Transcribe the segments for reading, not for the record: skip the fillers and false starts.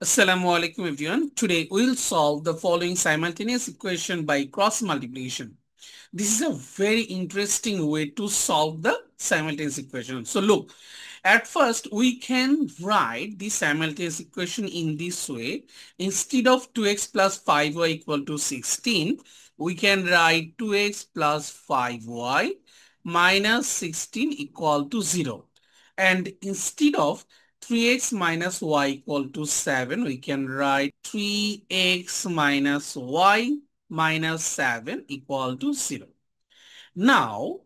Assalamu alaikum everyone. Today we'll solve the following simultaneous equation by cross multiplication. This is a very interesting way to solve the simultaneous equation. So look, at first we can write the simultaneous equation in this way. Instead of 2x plus 5y equal to 16, we can write 2x plus 5y minus 16 equal to 0. And instead of 3x minus y equal to 7, we can write 3x minus y minus 7 equal to 0. Now,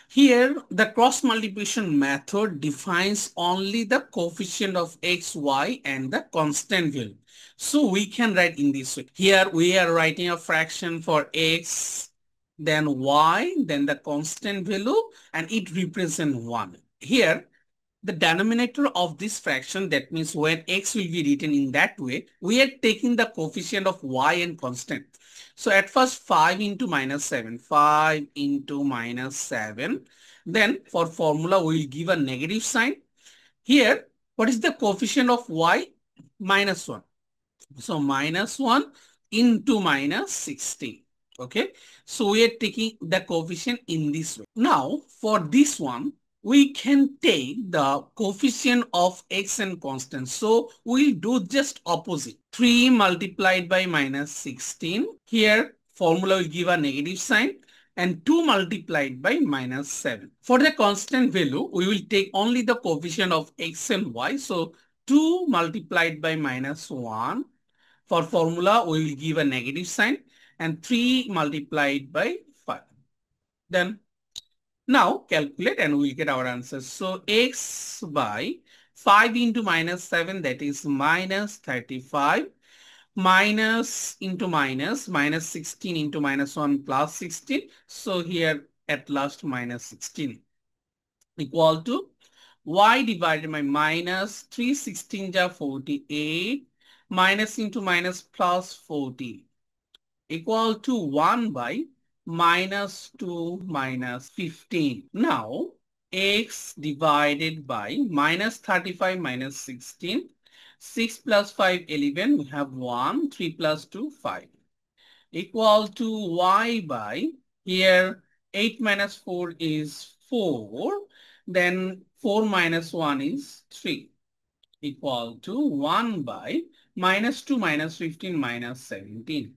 here the cross multiplication method defines only the coefficient of x, y and the constant value. So we can write in this way. Here we are writing a fraction for x, then y, then the constant value, and it represents 1. Here the denominator of this fraction, that means when x will be written in that way, we are taking the coefficient of y and constant. So at first 5 into minus 7, 5 into minus 7. Then for formula we will give a negative sign. Here what is the coefficient of y? Minus 1. So minus 1 into minus 16. Okay. So we are taking the coefficient in this way. Now for this one, we can take the coefficient of x and constant. So we'll do just opposite. 3 multiplied by minus 16. Here formula will give a negative sign. And 2 multiplied by minus 7. For the constant value, we will take only the coefficient of x and y. So 2 multiplied by minus 1. For formula, we will give a negative sign. And 3 multiplied by 5. Then now calculate and we'll get our answer. So x by 5 into minus 7, that is minus 35, minus into minus 16 into minus 1 plus 16. So here at last minus 16 equal to y divided by minus 3 16 ja 48 minus into minus plus 40 equal to 1 by minus 2 minus 15. Now, x divided by minus 35 minus 16. 6 plus 5, 11. We have 1. 3 plus 2, 5. Equal to y by, here 8 minus 4 is 4. Then 4 minus 1 is 3. Equal to 1 by minus 2 minus 15 minus 17.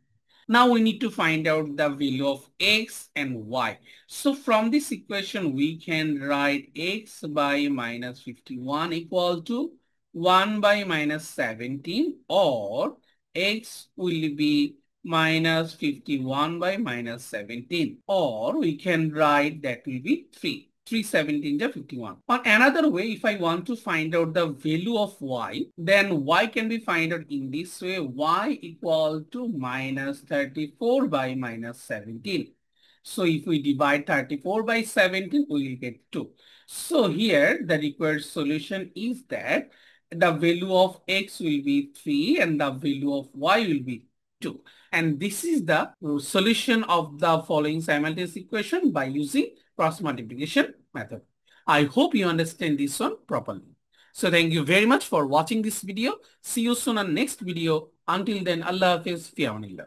Now we need to find out the value of x and y. So from this equation, we can write x by minus 51 equal to 1 by minus 17, or x will be minus 51 by minus 17, or we can write that will be 3. 317 to 51. Or another way, if I want to find out the value of y, then y can be found out in this way. Y equal to minus 34 by minus 17. So if we divide 34 by 17, we will get 2. So here the required solution is that the value of x will be 3 and the value of y will be 2. And this is the solution of the following simultaneous equation by using cross multiplication method. I hope you understand this one properly. So thank you very much for watching this video. See you soon on next video. Until then, Allah Hafiz, fi amanillah.